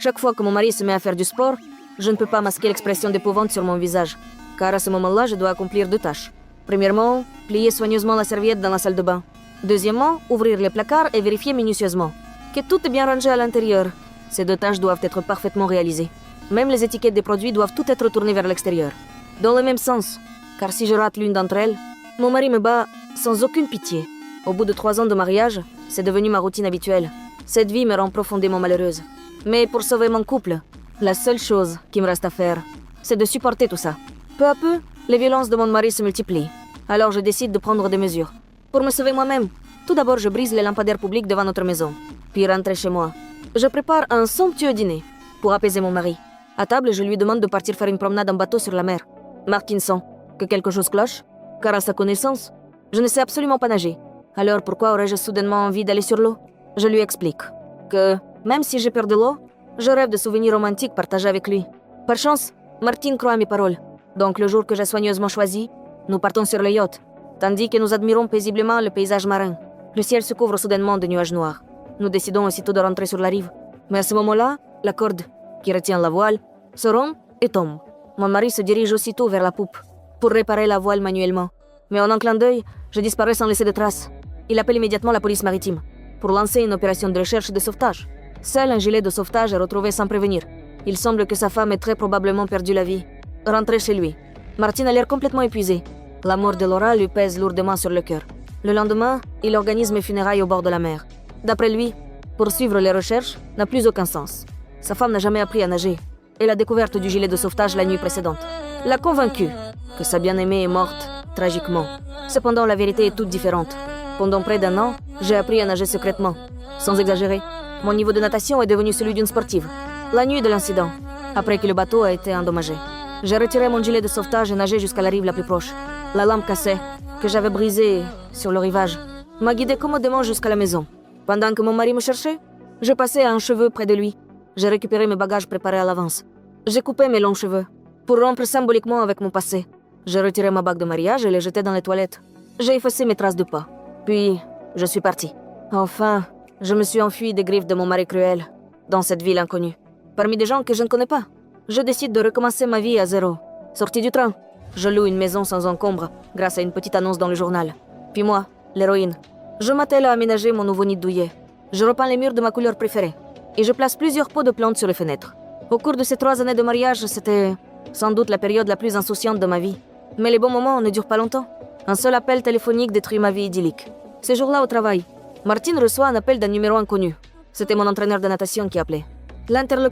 Chaque fois que mon mari se met à faire du sport, je ne peux pas masquer l'expression d'épouvante sur mon visage, car à ce moment-là, je dois accomplir 2 tâches. Premièrement, plier soigneusement la serviette dans la salle de bain. Deuxièmement, ouvrir les placards et vérifier minutieusement que tout est bien rangé à l'intérieur. Ces 2 tâches doivent être parfaitement réalisées. Même les étiquettes des produits doivent toutes être tournées vers l'extérieur. Dans le même sens, car si je rate l'une d'entre elles, mon mari me bat sans aucune pitié. Au bout de 3 ans de mariage, c'est devenu ma routine habituelle. Cette vie me rend profondément malheureuse. Mais pour sauver mon couple, la seule chose qui me reste à faire, c'est de supporter tout ça. Peu à peu, les violences de mon mari se multiplient. Alors je décide de prendre des mesures. Pour me sauver moi-même, tout d'abord je brise les lampadaires publics devant notre maison. Puis rentrer chez moi. Je prépare un somptueux dîner pour apaiser mon mari. À table, je lui demande de partir faire une promenade en bateau sur la mer. Martin sent que quelque chose cloche, car à sa connaissance, je ne sais absolument pas nager. Alors pourquoi aurais-je soudainement envie d'aller sur l'eau? Je lui explique que, même si j'ai peur de l'eau, je rêve de souvenirs romantiques partagés avec lui. Par chance, Martin croit à mes paroles. Donc le jour que j'ai soigneusement choisi, nous partons sur le yacht, tandis que nous admirons paisiblement le paysage marin. Le ciel se couvre soudainement de nuages noirs. Nous décidons aussitôt de rentrer sur la rive. Mais à ce moment-là, la corde qui retient la voile se rompt et tombe. Mon mari se dirige aussitôt vers la poupe pour réparer la voile manuellement. Mais en un clin d'œil, je disparais sans laisser de traces. Il appelle immédiatement la police maritime pour lancer une opération de recherche et de sauvetage. Seul un gilet de sauvetage est retrouvé sans prévenir. Il semble que sa femme ait très probablement perdu la vie. Rentré chez lui, Martin a l'air complètement épuisé. La mort de Laura lui pèse lourdement sur le cœur. Le lendemain, il organise mes funérailles au bord de la mer. D'après lui, poursuivre les recherches n'a plus aucun sens. Sa femme n'a jamais appris à nager, et la découverte du gilet de sauvetage la nuit précédente l'a convaincu que sa bien-aimée est morte tragiquement. Cependant, la vérité est toute différente. Pendant près d'1 an, j'ai appris à nager secrètement. Sans exagérer, mon niveau de natation est devenu celui d'une sportive. La nuit de l'incident, après que le bateau a été endommagé, j'ai retiré mon gilet de sauvetage et nagé jusqu'à la rive la plus proche. La lampe cassée, que j'avais brisée sur le rivage, m'a guidé commodément jusqu'à la maison. Pendant que mon mari me cherchait, je passais à un cheveu près de lui. J'ai récupéré mes bagages préparés à l'avance. J'ai coupé mes longs cheveux pour rompre symboliquement avec mon passé. J'ai retiré ma bague de mariage et l'ai jetée dans les toilettes. J'ai effacé mes traces de pas. Puis, je suis partie. Enfin, je me suis enfuie des griffes de mon mari cruel, dans cette ville inconnue, parmi des gens que je ne connais pas. Je décide de recommencer ma vie à zéro. Sortie du train, je loue une maison sans encombre, grâce à une petite annonce dans le journal. Puis moi, l'héroïne, je m'attelle à aménager mon nouveau nid douillet. Je repeins les murs de ma couleur préférée, et je place plusieurs pots de plantes sur les fenêtres. Au cours de ces 3 années de mariage, c'était sans doute la période la plus insouciante de ma vie. Mais les bons moments ne durent pas longtemps. Un seul appel téléphonique détruit ma vie idyllique. Ce jour-là au travail, Martin reçoit un appel d'un numéro inconnu. C'était mon entraîneur de natation qui appelait. L'interlocuteur